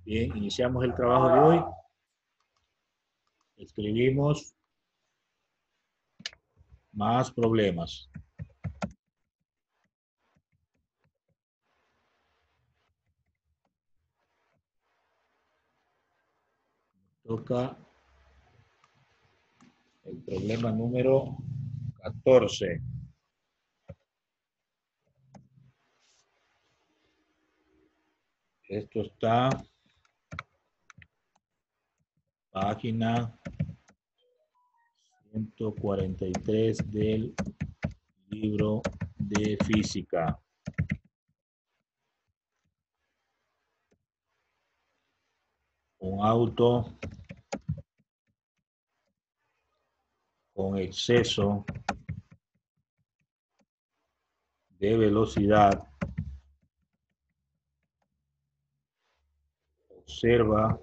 Bien, iniciamos el trabajo de hoy. Escribimos más problemas. Toca el problema número 14. Esto está página 143 del libro de física. Un auto con exceso de velocidad observa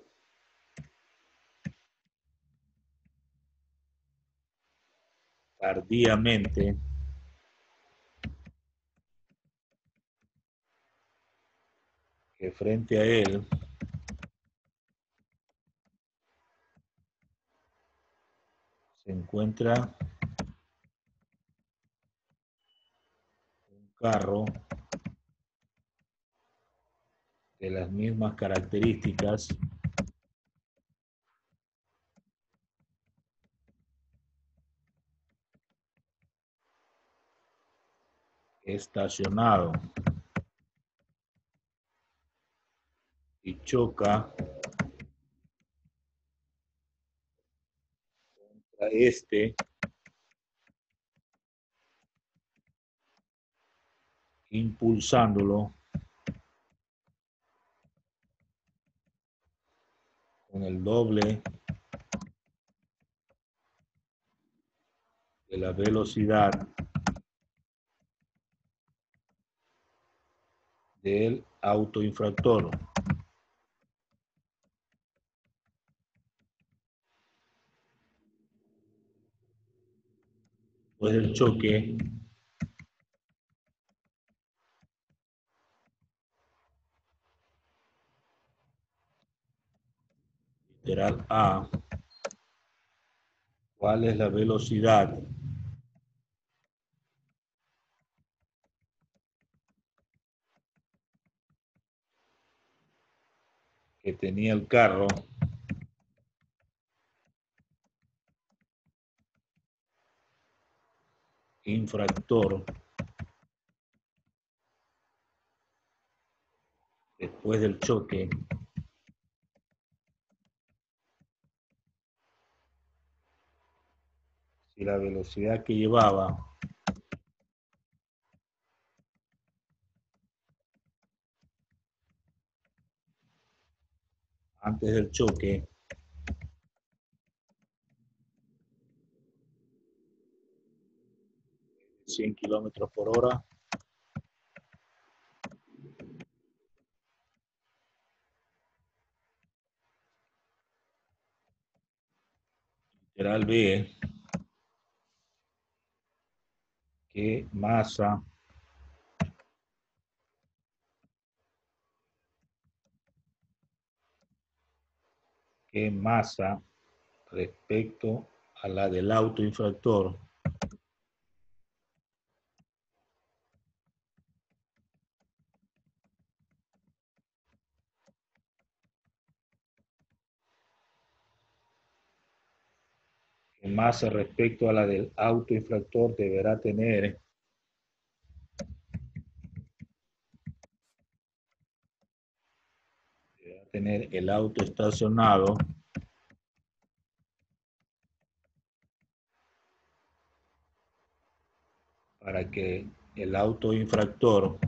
tardíamente que frente a él se encuentra un carro de las mismas características estacionado y choca contra este, impulsándolo con el doble de la velocidad del autoinfractor. Después del choque, literal A, ¿cuál es la velocidad que tenía el carro infractor después del choque? Si la velocidad que llevaba antes del choque 100 kilómetros por hora, literal B, que masa respecto a la del autoinfractor en masa respecto a la del autoinfractor deberá tener el auto estacionado para que el autoinfractor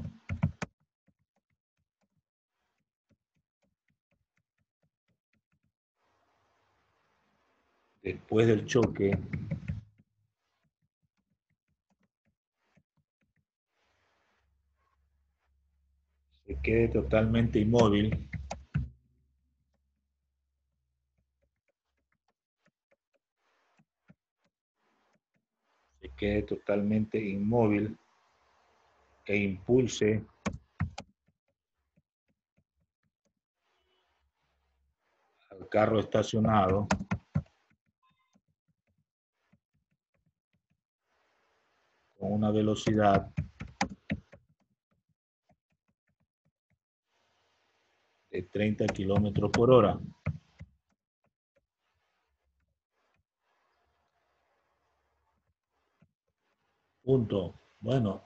después del choque se quede totalmente inmóvil e impulse al carro estacionado con una velocidad de 30 kilómetros por hora. Punto. Bueno,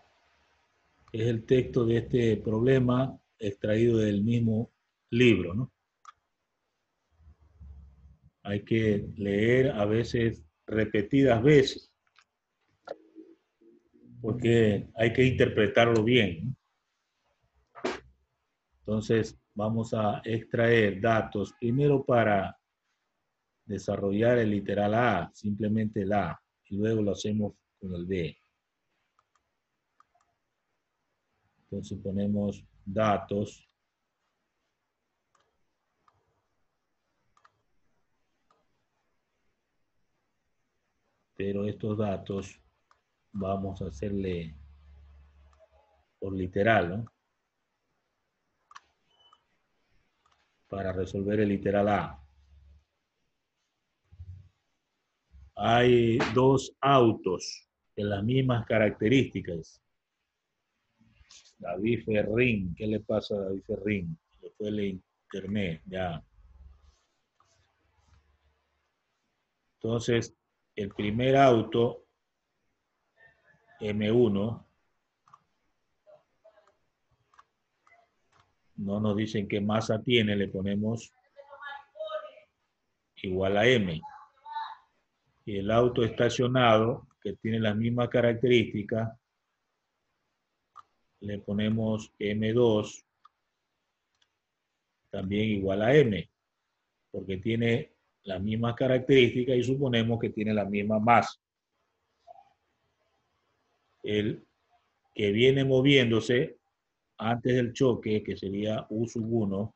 es el texto de este problema extraído del mismo libro, ¿no? Hay que leer a veces repetidas veces, porque hay que interpretarlo bien, ¿no? Entonces, vamos a extraer datos primero para desarrollar el literal A, simplemente el A, y luego lo hacemos con el B. Entonces ponemos datos, pero estos datos vamos a hacerle por literal, ¿no? Para resolver el literal A. Hay dos autos de las mismas características. David Ferrín, ¿qué le pasa a David Ferrín? Después el internet, ya. Entonces, el primer auto, M1, no nos dicen qué masa tiene, le ponemos igual a M. Y el auto estacionado, que tiene las mismas características, le ponemos M2, también igual a M, porque tiene las mismas características y suponemos que tiene la misma masa. El que viene moviéndose antes del choque, que sería U1,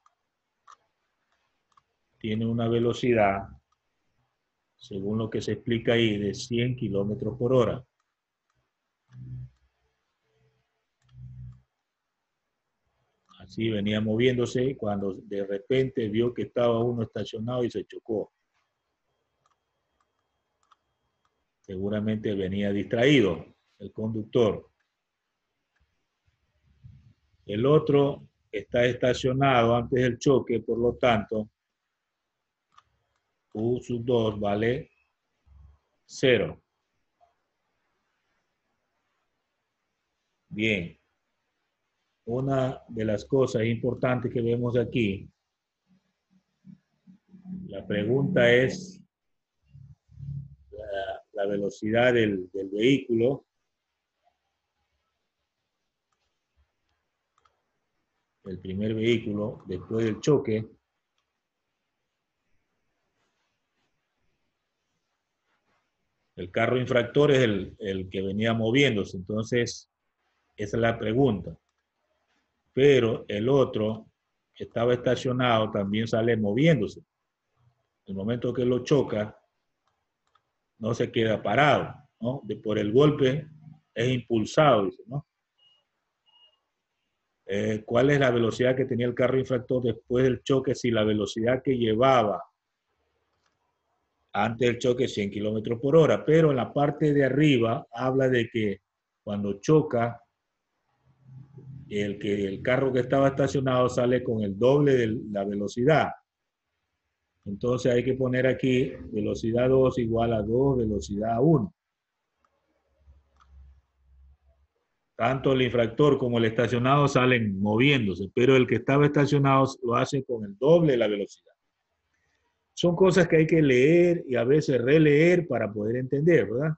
tiene una velocidad, según lo que se explica ahí, de 100 kilómetros por hora. Así venía moviéndose cuando de repente vio que estaba uno estacionado y se chocó. Seguramente venía distraído el conductor. El otro está estacionado antes del choque, por lo tanto, U2 vale 0. Bien. Una de las cosas importantes que vemos aquí, la pregunta es la velocidad del vehículo, el primer vehículo después del choque. El carro infractor es el que venía moviéndose, entonces esa es la pregunta. Pero el otro que estaba estacionado también sale moviéndose. El momento que lo choca, no se queda parado, ¿no? Por el golpe es impulsado, dice, ¿no? ¿Cuál es la velocidad que tenía el carro infractor después del choque? Si la velocidad que llevaba antes del choque es 100 kilómetros por hora, pero en la parte de arriba habla de que cuando choca, el carro que estaba estacionado sale con el doble de la velocidad. Entonces hay que poner aquí velocidad 2 igual a 2 velocidad 1. Tanto el infractor como el estacionado salen moviéndose, pero el que estaba estacionado lo hace con el doble de la velocidad. Son cosas que hay que leer y a veces releer para poder entender, ¿verdad?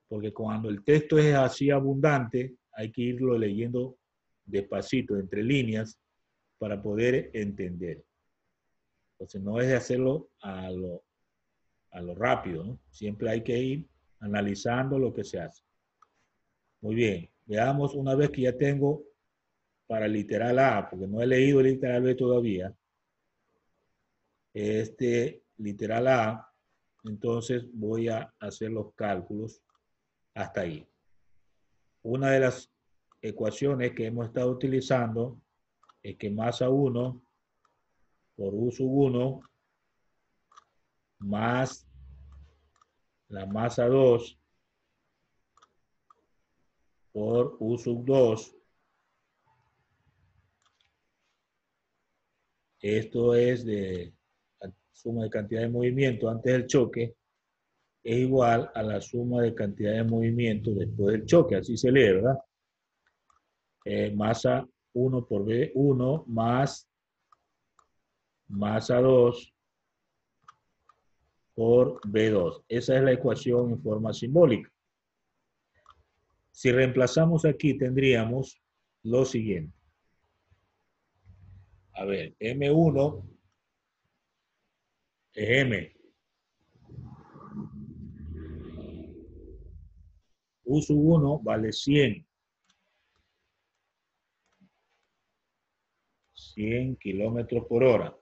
Porque cuando el texto es así abundante, hay que irlo leyendo despacito, entre líneas, para poder entender. Entonces no es de hacerlo a lo rápido, ¿no? Siempre hay que ir analizando lo que se hace. Muy bien, veamos una vez que ya tengo para el literal A, porque no he leído el literal B todavía, este literal A, entonces voy a hacer los cálculos hasta ahí. Una de las ecuaciones que hemos estado utilizando es que masa 1 por U sub 1 más la masa 2 por U sub 2. Esto es de la suma de cantidad de movimiento antes del choque, es igual a la suma de cantidad de movimiento después del choque. Así se lee, ¿verdad? Masa 1 por B1 más masa 2 por B2. Esa es la ecuación en forma simbólica. Si reemplazamos aquí, tendríamos lo siguiente. A ver, M1 es M. U sub 1 vale 100. 100 kilómetros por hora.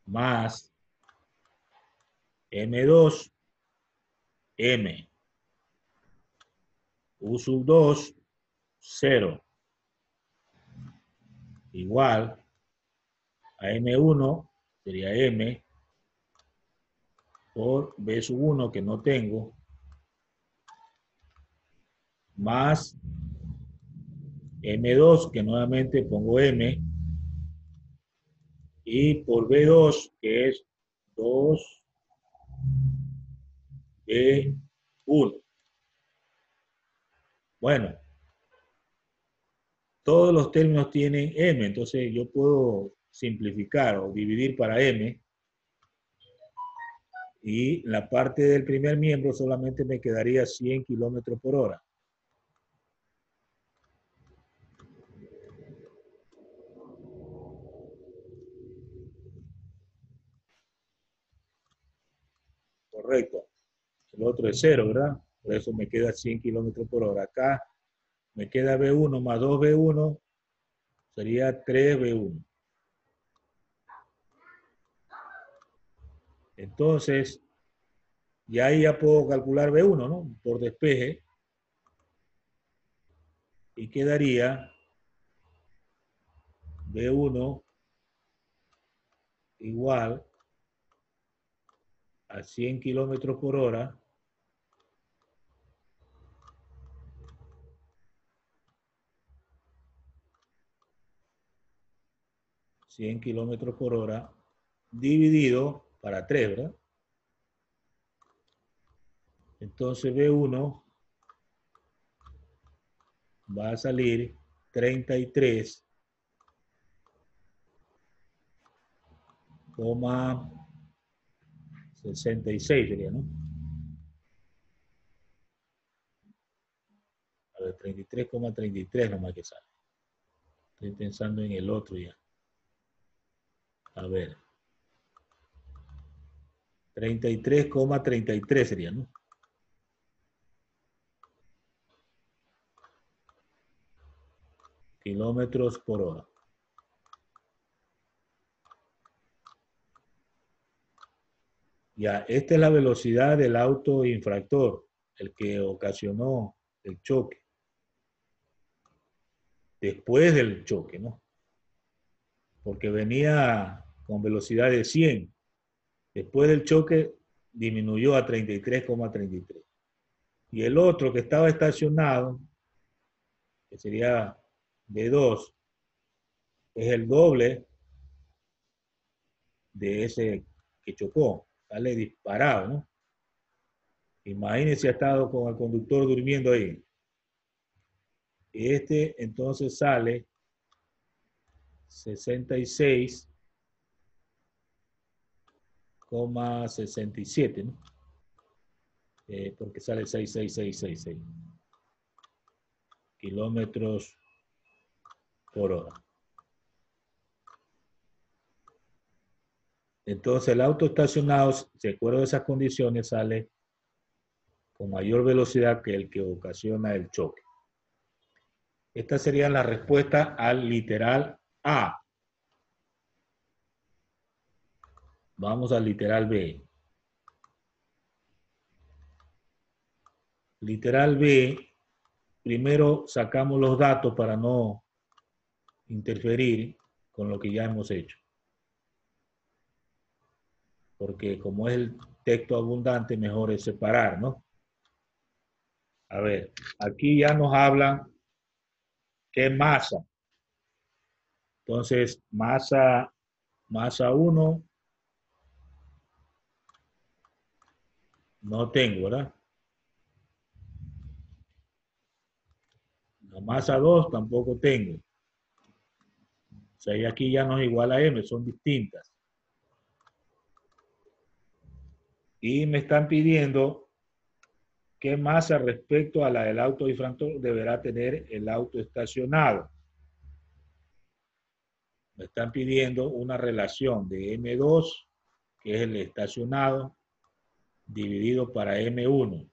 Más M2, M. U sub 2, 0. Igual a M1 sería M por B sub 1 que no tengo, más M2 que nuevamente pongo M, y por B2 que es 2B1. Bueno, todos los términos tienen M, entonces yo puedo simplificar o dividir para M, y la parte del primer miembro solamente me quedaría 100 kilómetros por hora. Correcto. El otro es 0, ¿verdad? Por eso me queda 100 kilómetros por hora. Acá me queda B1 más 2B1, sería 3B1. Entonces, ya ahí ya puedo calcular B1, ¿no? Por despeje. Y quedaría B1 igual a 100 kilómetros por hora dividido para 3, ¿verdad? Entonces B1 va a salir 33,66 sería, ¿no? A ver, 33,33 nomás que sale. Estoy pensando en el otro ya. A ver. 33,33 sería, ¿no? Kilómetros por hora. Ya, esta es la velocidad del auto infractor, el que ocasionó el choque. Después del choque, ¿no? Porque venía con velocidad de 100. Después del choque disminuyó a 33,33. Y el otro que estaba estacionado, que sería B2, es el doble de ese que chocó. Sale disparado, ¿no? Imagínense, ha estado con el conductor durmiendo ahí. Este entonces sale 66,67, ¿no? Porque sale 66666 kilómetros por hora. Entonces el auto estacionado, de acuerdo a esas condiciones, sale con mayor velocidad que el que ocasiona el choque. Esta sería la respuesta al literal A. Vamos al literal B. Literal B, primero sacamos los datos para no interferir con lo que ya hemos hecho. Porque como es el texto abundante, mejor es separar, ¿no? A ver, aquí ya nos hablan qué masa. Entonces, masa 1 no tengo, ¿verdad? La masa 2 tampoco tengo. O sea, y aquí ya no es igual a M, son distintas. Y me están pidiendo qué masa respecto a la del auto difractor deberá tener el auto estacionado. Me están pidiendo una relación de M2, que es el estacionado, dividido para M1.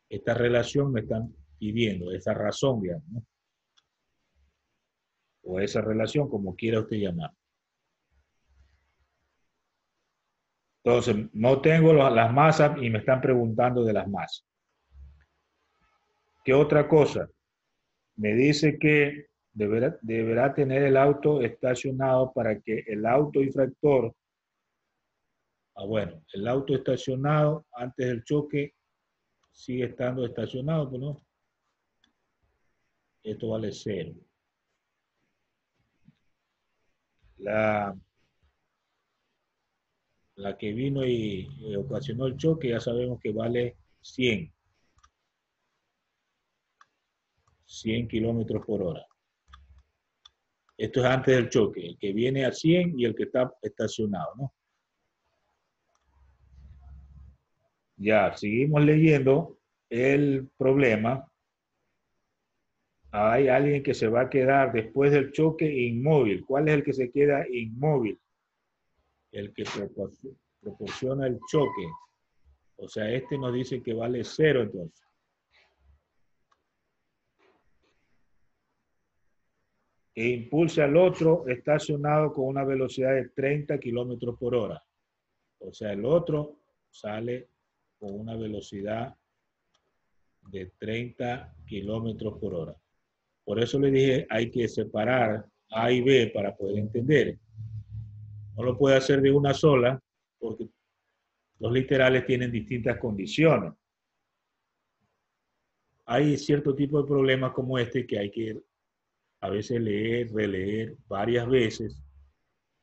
Esta relación me están pidiendo, esa razón, digamos, ¿no? O esa relación, como quiera usted llamar. Entonces, no tengo las masas y me están preguntando de las masas. ¿Qué otra cosa? Me dice que deberá tener el auto estacionado para que el auto infractor, bueno, el auto estacionado antes del choque sigue estando estacionado, pues no. Esto vale 0. La que vino y ocasionó el choque ya sabemos que vale 100 kilómetros por hora. Esto es antes del choque, el que viene a 100 y el que está estacionado, ¿no? Ya, seguimos leyendo el problema. Hay alguien que se va a quedar después del choque inmóvil. ¿Cuál es el que se queda inmóvil? El que proporciona el choque. O sea, este nos dice que vale 0 entonces. E impulsa al otro estacionado con una velocidad de 30 kilómetros por hora. O sea, el otro sale con una velocidad de 30 kilómetros por hora. Por eso le dije, hay que separar A y B para poder entender. No lo puede hacer de una sola porque los literales tienen distintas condiciones. Hay cierto tipo de problemas como este que hay que a veces leer, releer varias veces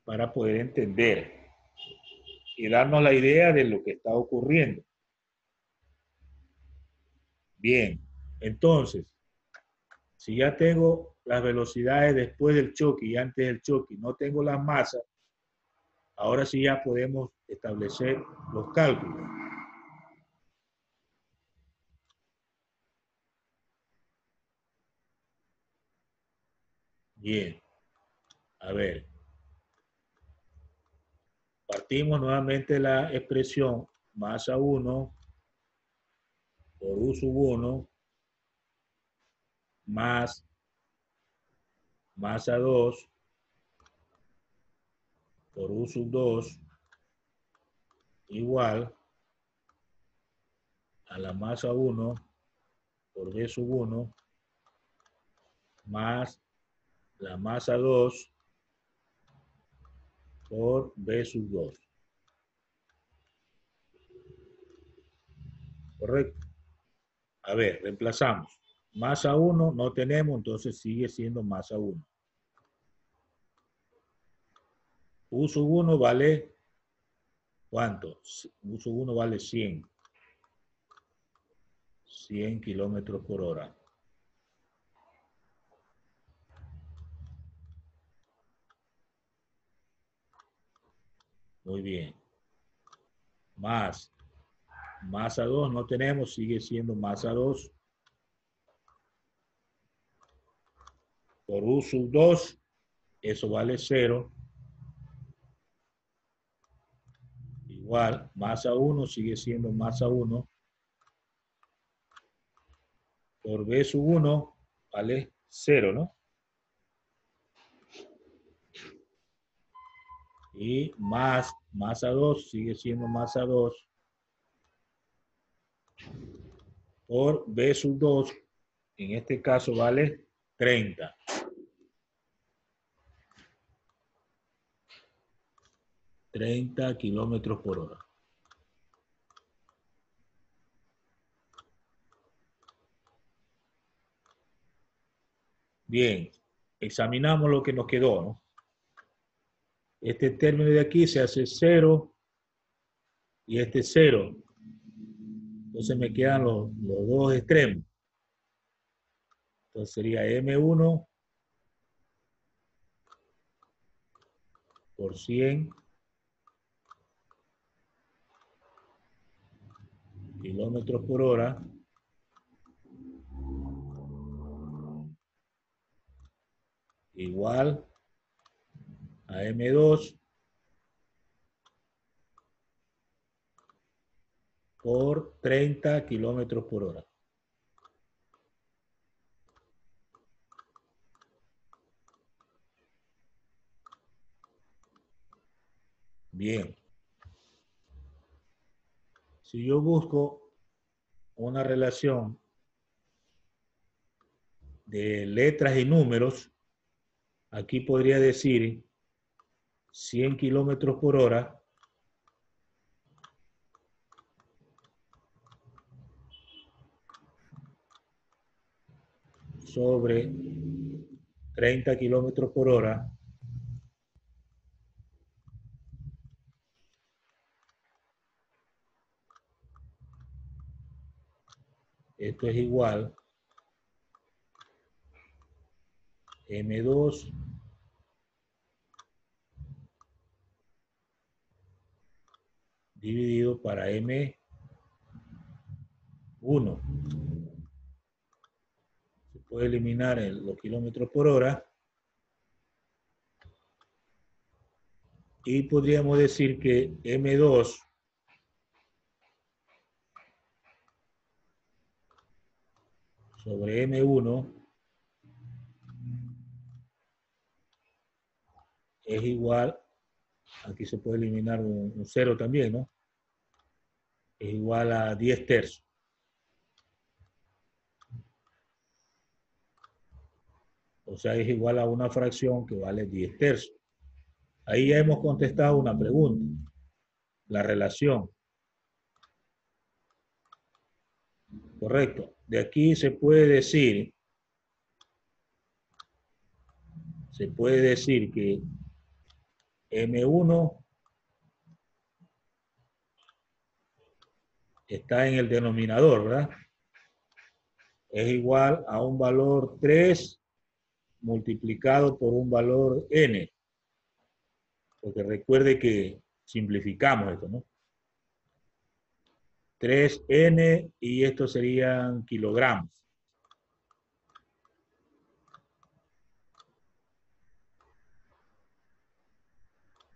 para poder entender y darnos la idea de lo que está ocurriendo. Bien, entonces, si ya tengo las velocidades después del choque y antes del choque, no tengo las masas, ahora sí ya podemos establecer los cálculos. Bien, a ver, partimos nuevamente de la expresión masa 1 por U sub 1 más masa 2 por U sub 2 igual a la masa 1 por B sub 1 más la masa 2 por B sub 2. ¿Correcto? A ver, reemplazamos. Masa 1 no tenemos, entonces sigue siendo masa 1. U sub 1 vale, ¿cuánto? U sub 1 vale 100. 100 kilómetros por hora. Muy bien. Más masa 2 no tenemos, sigue siendo masa 2 por U sub 2, eso vale 0. Igual, masa 1 sigue siendo masa 1 por B sub 1 vale 0, ¿no? Y más masa 2 sigue siendo masa 2 por B sub 2, en este caso vale 30. 30 kilómetros por hora. Bien, examinamos lo que nos quedó, ¿no? Este término de aquí se hace 0 y este 0. Entonces me quedan los dos extremos. Entonces sería M1 por 100 kilómetros por hora igual a M2 por 30 kilómetros por hora. Bien. Si yo busco una relación de letras y números, aquí podría decir 100 kilómetros por hora sobre 30 kilómetros por hora esto es igual M2 dividido para M1. Se puede eliminar los kilómetros por hora y podríamos decir que M2 sobre M1 es igual, aquí se puede eliminar un 0 también, ¿no? Es igual a 10 tercios. O sea, es igual a una fracción que vale 10 tercios. Ahí ya hemos contestado una pregunta, la relación. Correcto. De aquí se puede decir que M1 está en el denominador, ¿verdad? Es igual a un valor 3 multiplicado por un valor n. Porque recuerde que simplificamos esto, ¿no? 3n y esto serían kilogramos.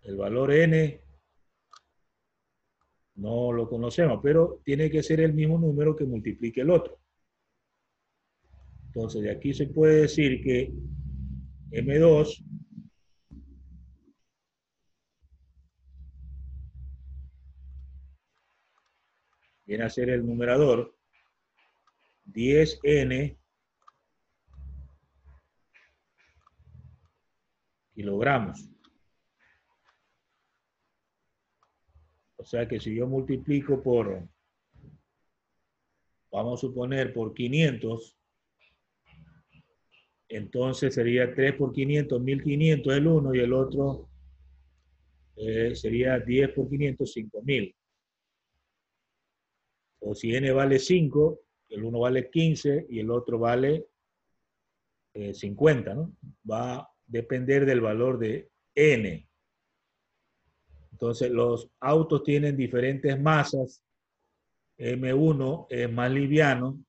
El valor n no lo conocemos, pero tiene que ser el mismo número que multiplique el otro. Entonces, de aquí se puede decir que M2 viene a ser el numerador 10n kilogramos. O sea que si yo multiplico por, vamos a suponer, por 500, entonces sería 3 por 500, 1500 el uno y el otro sería 10 por 500, 5000. O si n vale 5, el uno vale 15 y el otro vale 50, ¿no? Va a depender del valor de n. Entonces los autos tienen diferentes masas. M1 es más liviano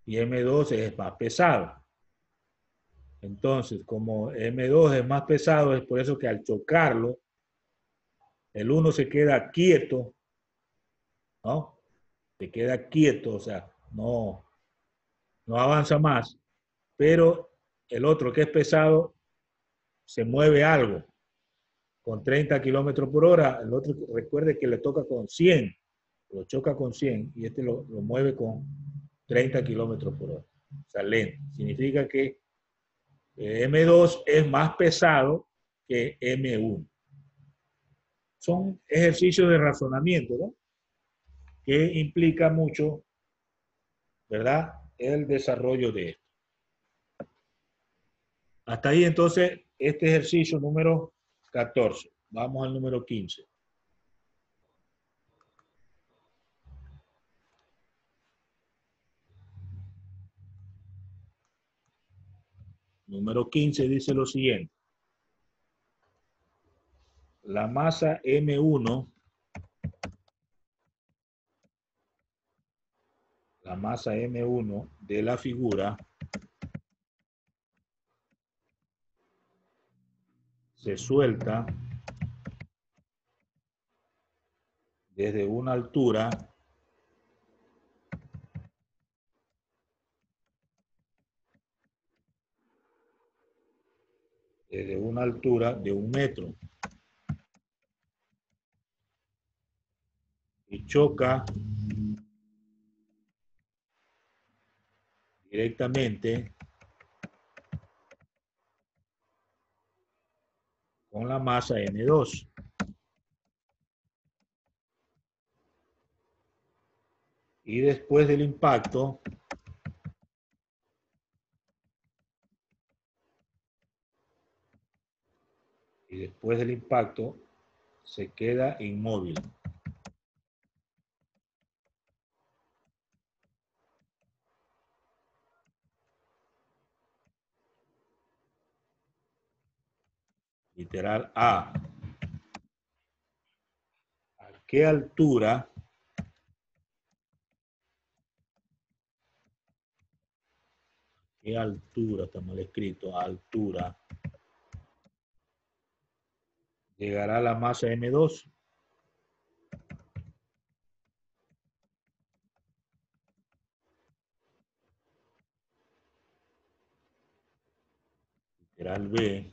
y M2 es más pesado. Entonces, como M2 es más pesado, es por eso que al chocarlo, el 1 se queda quieto, ¿no? Se queda quieto, o sea, no avanza más, pero el otro que es pesado se mueve algo con 30 kilómetros por hora, el otro recuerde que le toca con 100, lo choca con 100 y este lo mueve con 30 kilómetros por hora, o sea, lento. Significa que M2 es más pesado que M1. son ejercicios de razonamiento, ¿no? Que implica mucho, ¿verdad? El desarrollo de esto. Hasta ahí entonces este ejercicio número 14. Vamos al número 15. Número 15 dice lo siguiente. La masa M1, la masa M1 de la figura se suelta desde una altura de 1 metro y choca directamente con la masa M2. Y después del impacto, se queda inmóvil. Literal A. ¿A qué altura está mal escrito, a altura llegará la masa M2? Literal B.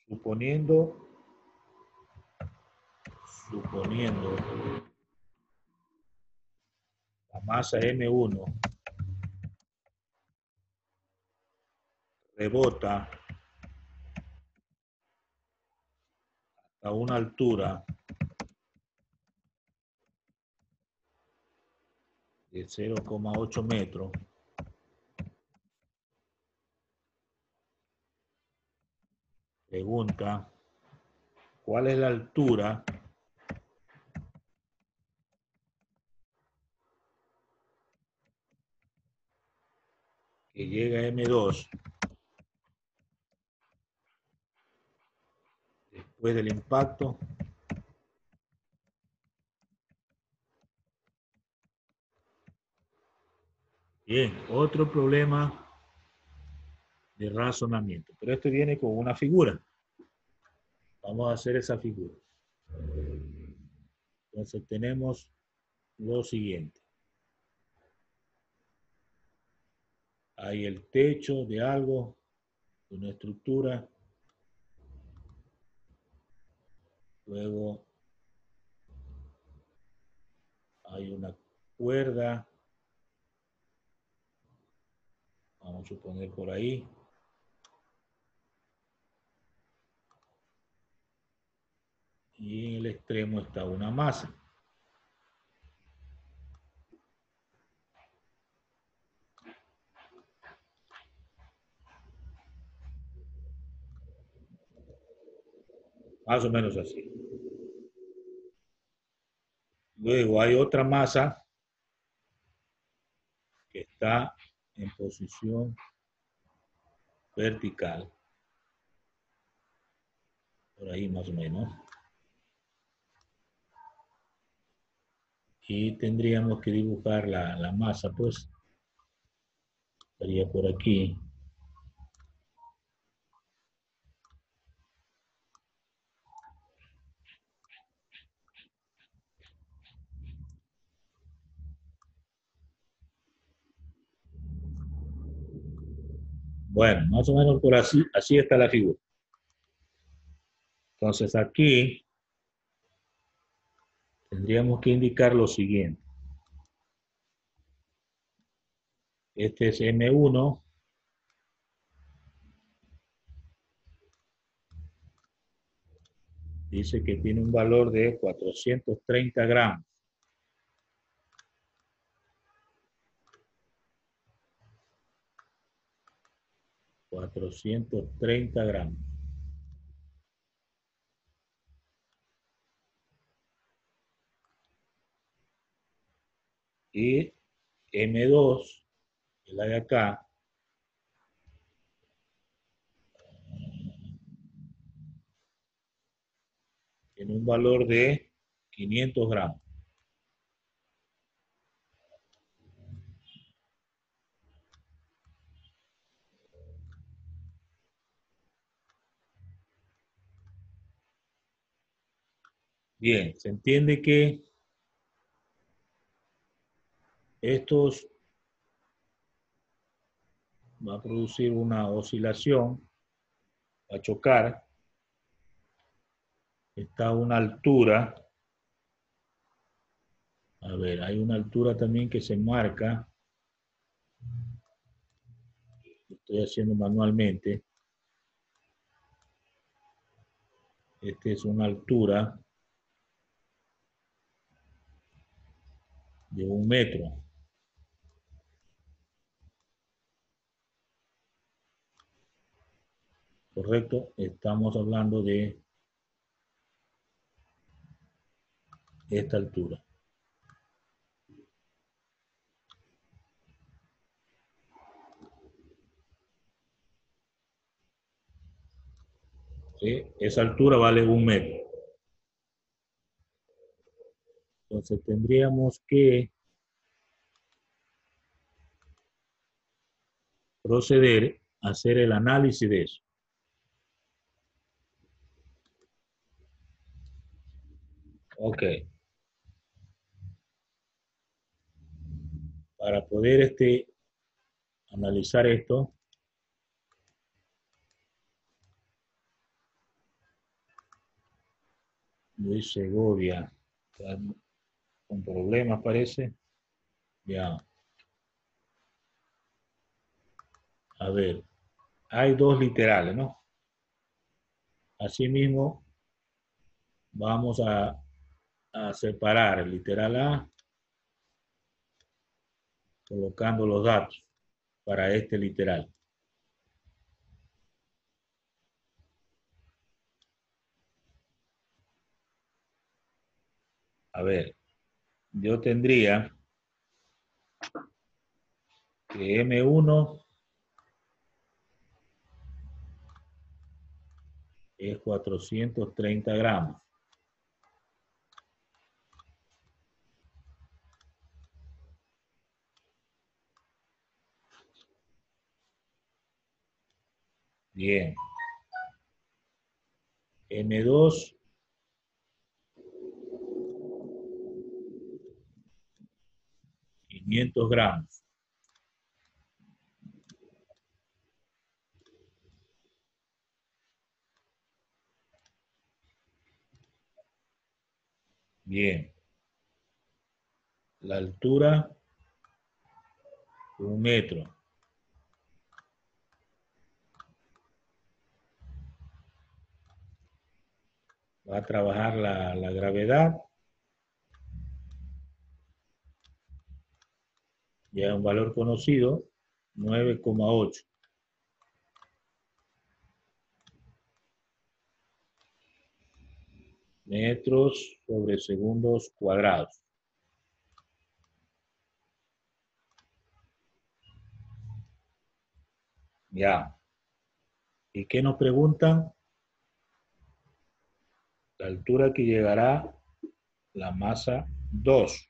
Suponiendo la masa M1 rebota a una altura de 0,8 metros, pregunta, ¿cuál es la altura que llega a M2 después del impacto? Bien, otro problema de razonamiento, pero este viene con una figura. Vamos a hacer esa figura. Entonces tenemos lo siguiente. Hay el techo de algo, de una estructura. Luego hay una cuerda. Vamos a suponer por ahí. Y en el extremo está una masa. Más o menos así. Luego hay otra masa que está en posición vertical. Por ahí más o menos. Y tendríamos que dibujar la masa, pues. Estaría por aquí. Bueno, más o menos por así está la figura. Entonces aquí tendríamos que indicar lo siguiente. Este es M1. Dice que tiene un valor de 430 gramos. 430 gramos. Y M2, que es la de acá, tiene un valor de 500 gramos. Bien, se entiende que estos va a producir una oscilación, va a chocar, está a una altura, a ver, hay una altura también que se marca, estoy haciendo manualmente, esta es una altura de 1 metro, ¿correcto? Estamos hablando de esta altura. ¿Sí? Esa altura vale 1 metro. Entonces tendríamos que proceder a hacer el análisis de eso. Ok. Para poder analizar esto, Luis Segovia, está con problemas parece. Ya. A ver, hay dos literales, ¿no? Asimismo, vamos a separar el literal A colocando los datos para este literal. A ver, yo tendría que M1 es 430 gramos. Bien. M2 500 gramos. Bien. La altura, 1 metro. Va a trabajar la gravedad. Ya es un valor conocido, 9,8. Metros sobre segundos cuadrados. Ya. ¿Y qué nos preguntan? La altura que llegará la masa 2.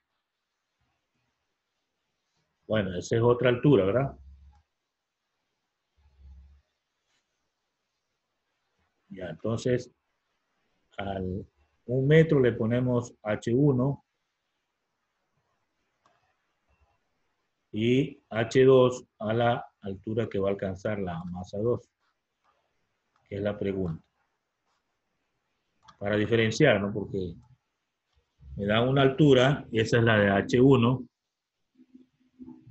Bueno, esa es otra altura, ¿verdad? Ya, entonces, al 1 metro le ponemos H1 y H2 a la altura que va a alcanzar la masa 2, que es la pregunta. Para diferenciar, ¿no? Porque me dan una altura, y esa es la de H1,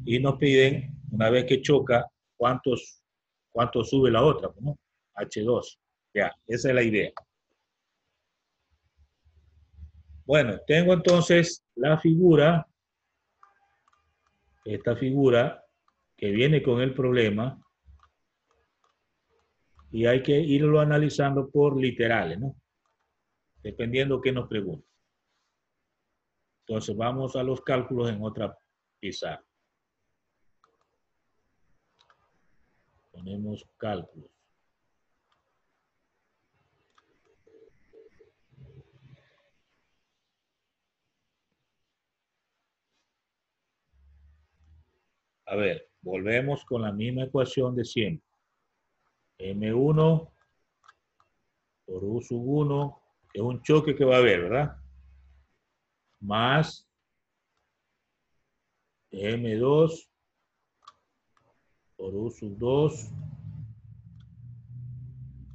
y nos piden, una vez que choca, cuánto sube la otra, ¿no? H2. Ya, esa es la idea. Bueno, tengo entonces la figura, esta figura que viene con el problema, y hay que irlo analizando por literales, ¿no? Dependiendo qué nos pregunte. Entonces vamos a los cálculos en otra pizarra. Ponemos cálculos. A ver, volvemos con la misma ecuación de siempre. M1 por U sub 1, que es un choque que va a haber, ¿verdad? Más M2 por U sub 2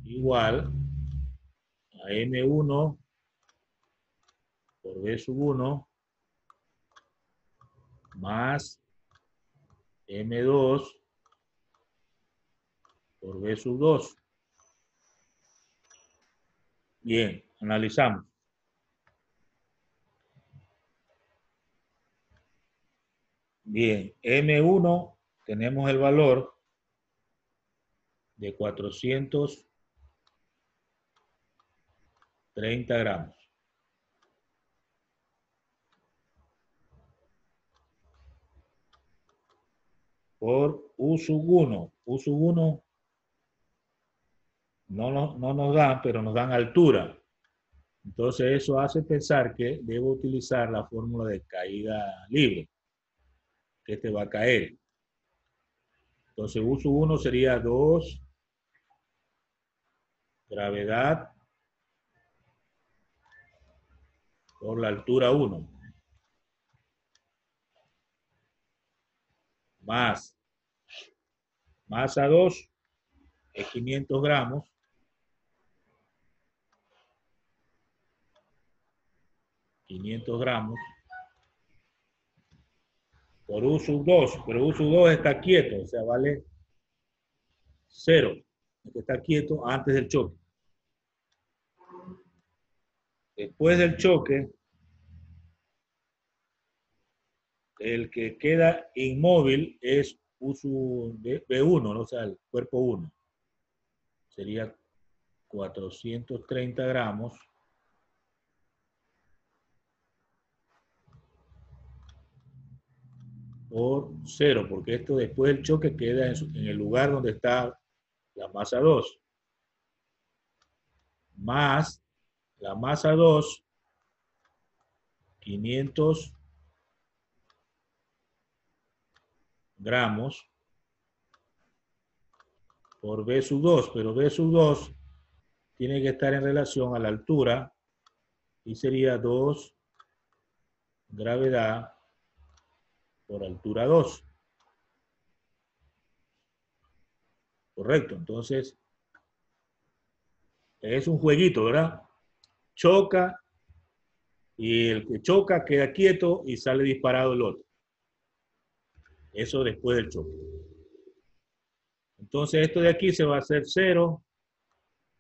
igual a M1 por B sub 1 más M2 por B sub 2. Bien, analizamos. Bien, M1 tenemos el valor de 430 gramos. Por U sub 1. U sub 1 no nos dan, pero nos dan altura. Entonces eso hace pensar que debo utilizar la fórmula de caída libre, que este va a caer. Entonces U sub 1 sería 2 gravedad por la altura 1. Más masa 2 es 500 gramos. 500 gramos por U sub 2, pero U sub 2 está quieto, o sea, vale 0. Está quieto antes del choque. Después del choque, el que queda inmóvil es U sub B1, ¿no? O sea, el cuerpo 1. Sería 430 gramos por 0, porque esto después del choque queda en el lugar donde está la masa 2, más la masa 2, 500 gramos por B sub 2, pero B sub 2 tiene que estar en relación a la altura y sería 2 gravedad por altura 2. Correcto, entonces es un jueguito, ¿verdad? Choca y el que choca queda quieto y sale disparado el otro. Eso después del choque. Entonces esto de aquí se va a hacer 0,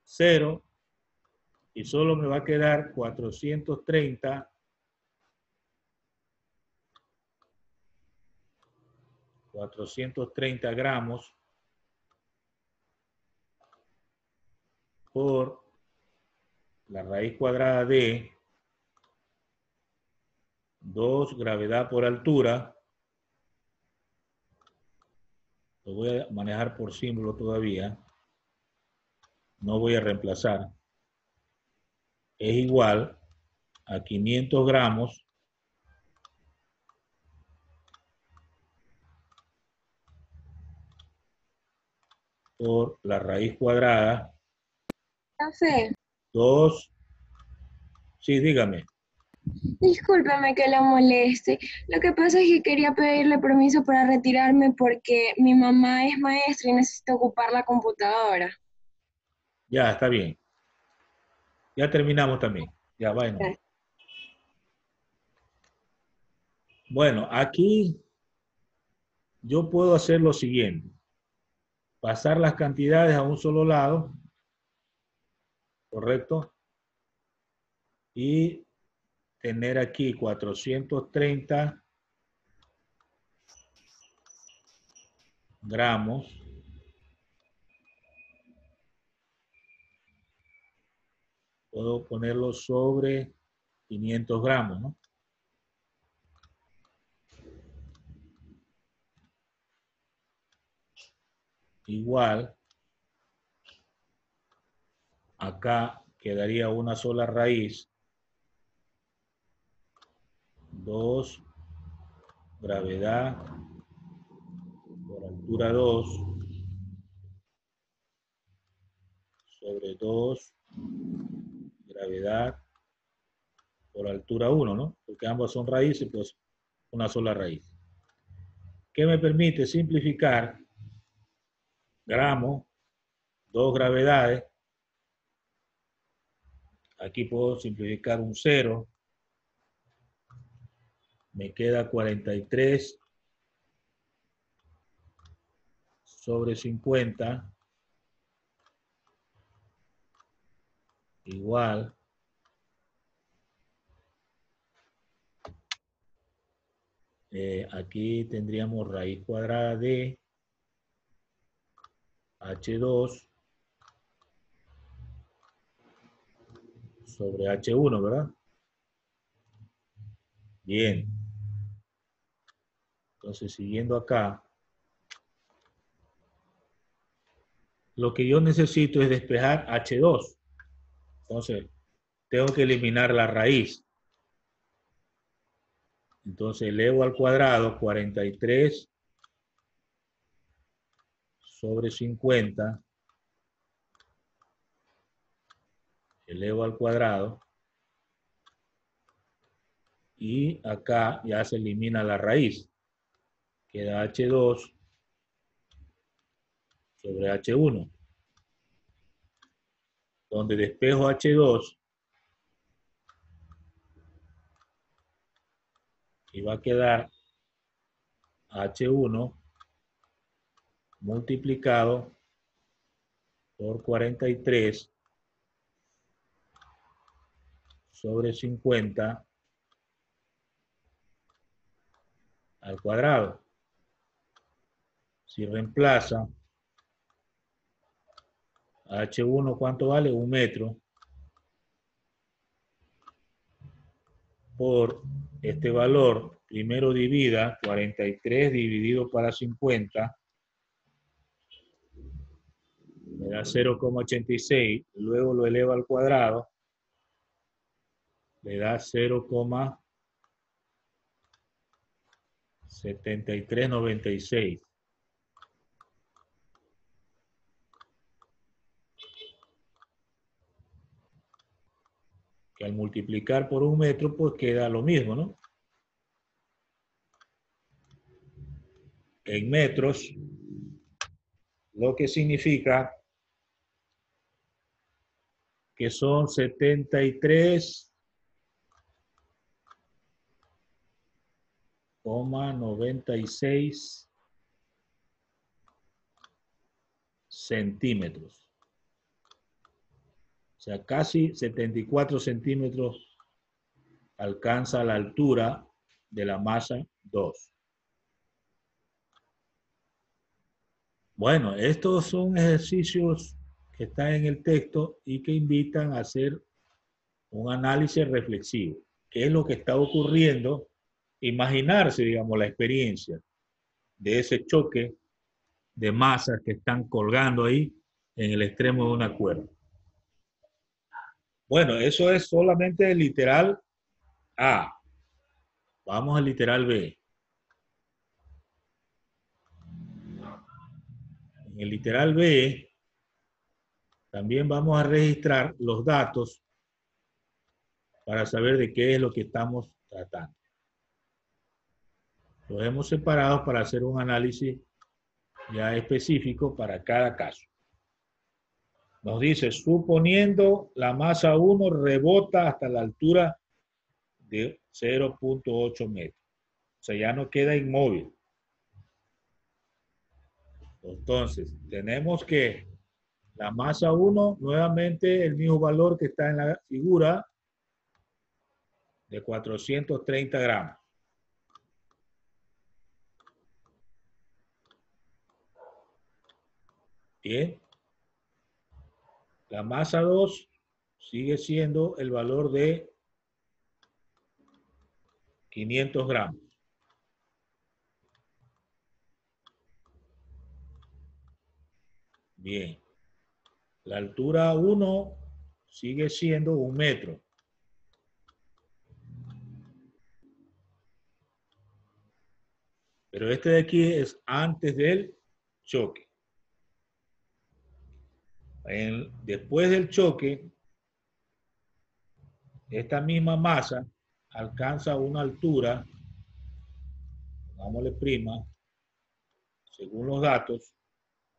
0 y solo me va a quedar 430 gramos por la raíz cuadrada de 2 gravedad por altura. Lo voy a manejar por símbolo todavía. No voy a reemplazar. Es igual a 500 gramos por la raíz cuadrada. Café. 2. Sí, dígame. Discúlpeme que la moleste. Lo que pasa es que quería pedirle permiso para retirarme porque mi mamá es maestra y necesito ocupar la computadora. Ya, está bien. Ya terminamos también. Ya, bueno. Gracias. Bueno, aquí yo puedo hacer lo siguiente. Pasar las cantidades a un solo lado, ¿correcto? Y tener aquí 430 gramos puedo ponerlo sobre 500 gramos, ¿no? Igual, acá quedaría una sola raíz, 2, gravedad, por altura 2, sobre 2, gravedad, por altura 1, ¿no? Porque ambas son raíces, pues una sola raíz. ¿Qué me permite simplificar? Gramos, 2 gravedades. Aquí puedo simplificar un 0. Me queda 43 sobre 50 igual aquí tendríamos raíz cuadrada de H2 sobre H1, ¿verdad? Bien. Entonces, siguiendo acá, lo que yo necesito es despejar H2. Entonces, tengo que eliminar la raíz. Entonces, elevo al cuadrado 43 sobre 50. Elevo al cuadrado. Y acá ya se elimina la raíz. Queda H2 sobre H1. Donde despejo H2 y va a quedar H1 multiplicado por 43 sobre 50 al cuadrado. Si reemplaza H1, ¿cuánto vale? 1 metro por este valor. Primero divida 43 dividido para 50. Me da 0,86. Luego lo eleva al cuadrado. Le da 0,7396. Que al multiplicar por 1 metro, pues queda lo mismo, ¿no? En metros, lo que significa que son 73,96 centímetros. O sea, casi 74 centímetros alcanza la altura de la masa 2. Bueno, estos son ejercicios que están en el texto y que invitan a hacer un análisis reflexivo. ¿Qué es lo que está ocurriendo? Imaginarse, digamos, la experiencia de ese choque de masas que están colgando ahí en el extremo de una cuerda. Bueno, eso es solamente el literal A. Vamos al literal B. En el literal B también vamos a registrar los datos para saber de qué es lo que estamos tratando. Los hemos separado para hacer un análisis ya específico para cada caso. Nos dice, suponiendo la masa 1 rebota hasta la altura de 0,8 metros. O sea, ya no queda inmóvil. Entonces, tenemos que la masa 1, nuevamente el mismo valor que está en la figura, de 430 gramos. Bien. La masa 2 sigue siendo el valor de 500 gramos. Bien. La altura 1 sigue siendo 1 metro. Pero este de aquí es antes del choque. Después del choque, esta misma masa alcanza una altura, pongámosle prima, según los datos,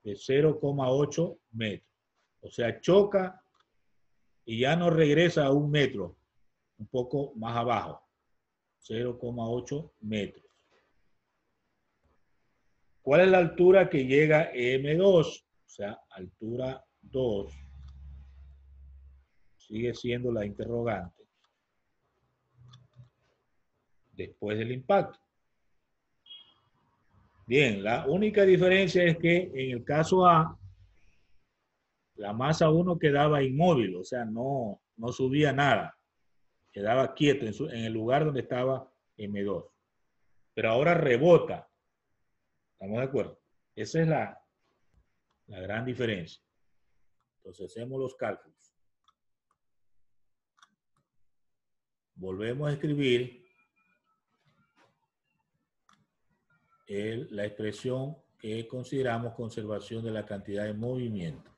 de 0,8 metros. O sea, choca y ya no regresa a 1 metro, un poco más abajo, 0,8 metros. ¿Cuál es la altura que llega M2? O sea, altura 2. Sigue siendo la interrogante. Después del impacto. Bien, la única diferencia es que en el caso A, la masa 1 quedaba inmóvil, o sea, no subía nada. Quedaba quieto en el lugar donde estaba M2. Pero ahora rebota. ¿Estamos de acuerdo? Esa es la gran diferencia. Entonces hacemos los cálculos. Volvemos a escribir la expresión que consideramos conservación de la cantidad de movimiento.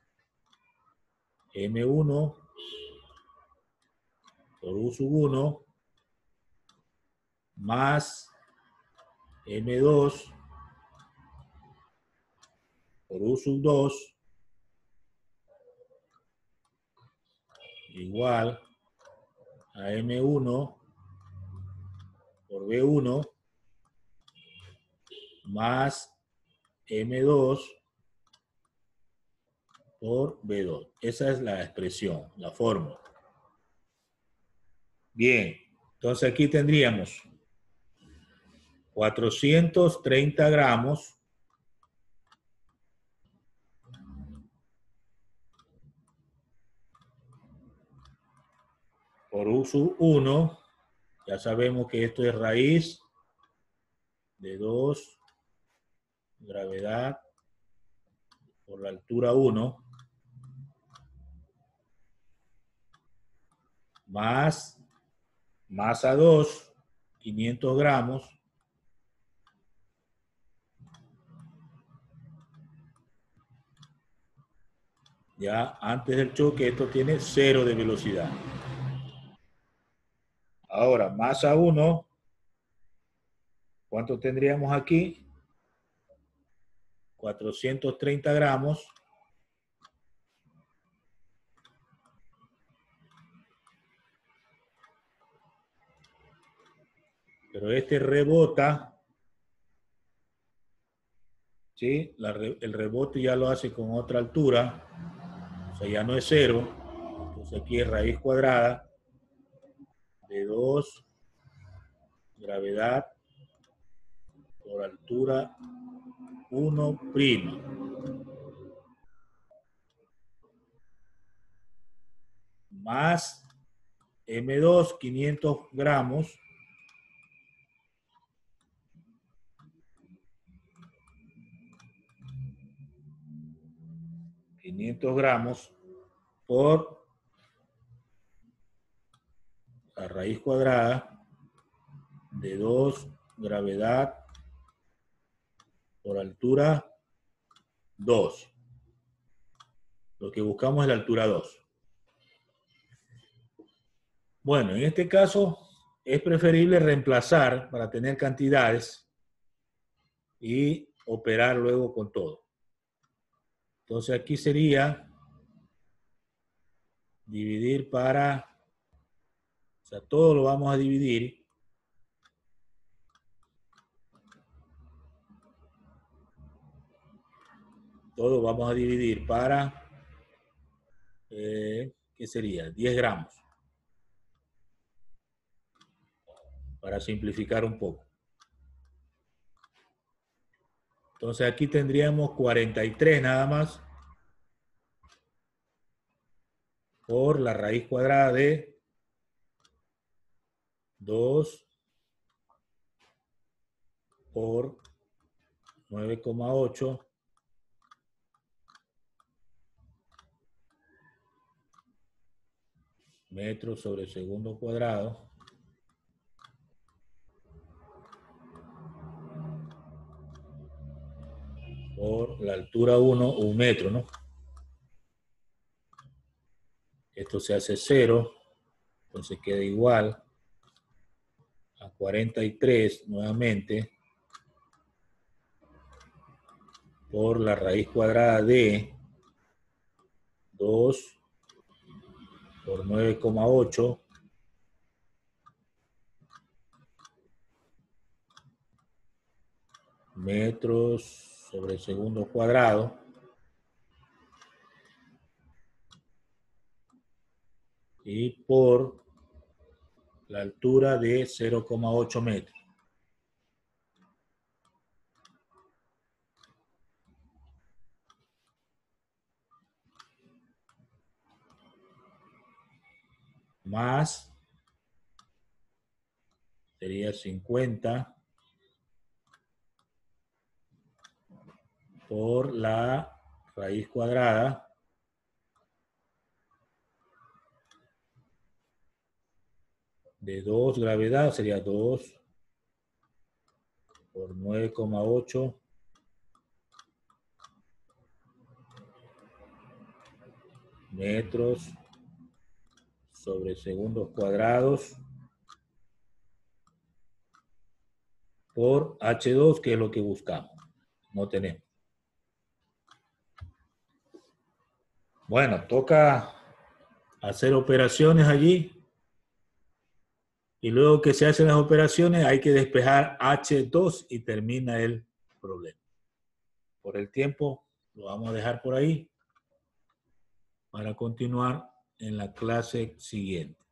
M1 por U sub 1 más M2 por U sub 2 igual a M1 por B1 más M2 por B2. Esa es la expresión, la fórmula. Bien, entonces aquí tendríamos 430 gramos por U sub 1. Ya sabemos que esto es raíz de 2 gravedad por la altura 1 más masa 2, 500 gramos, ya antes del choque esto tiene 0 de velocidad. Ahora, masa 1, ¿cuánto tendríamos aquí? 430 gramos. Pero este rebota, ¿sí? El rebote ya lo hace con otra altura, o sea, ya no es 0. Entonces aquí es raíz cuadrada de 2 gravedad por altura 1 prima. Más M2, 500 gramos. Por la raíz cuadrada de 2 gravedad por altura 2. Lo que buscamos es la altura 2. Bueno, en este caso es preferible reemplazar para tener cantidades y operar luego con todo. Entonces aquí sería dividir para, o sea, todo lo vamos a dividir. Todo vamos a dividir para, ¿qué sería? 10 gramos. para simplificar un poco. Entonces aquí tendríamos 43 nada más por la raíz cuadrada de 2 por 9,8 metros sobre segundo cuadrado por la altura 1, 1 metro, ¿no? Esto se hace 0, entonces queda igual a 43 nuevamente por la raíz cuadrada de 2 por 9,8 metros sobre segundo cuadrado y por la altura de 0,8 metros. Más sería 50 por la raíz cuadrada de 2 gravedad, sería 2 por 9,8 metros sobre segundos cuadrados por H2, que es lo que buscamos. No tenemos. Bueno, toca hacer operaciones allí. Y luego que se hacen las operaciones hay que despejar H2 y termina el problema. Por el tiempo lo vamos a dejar por ahí para continuar en la clase siguiente.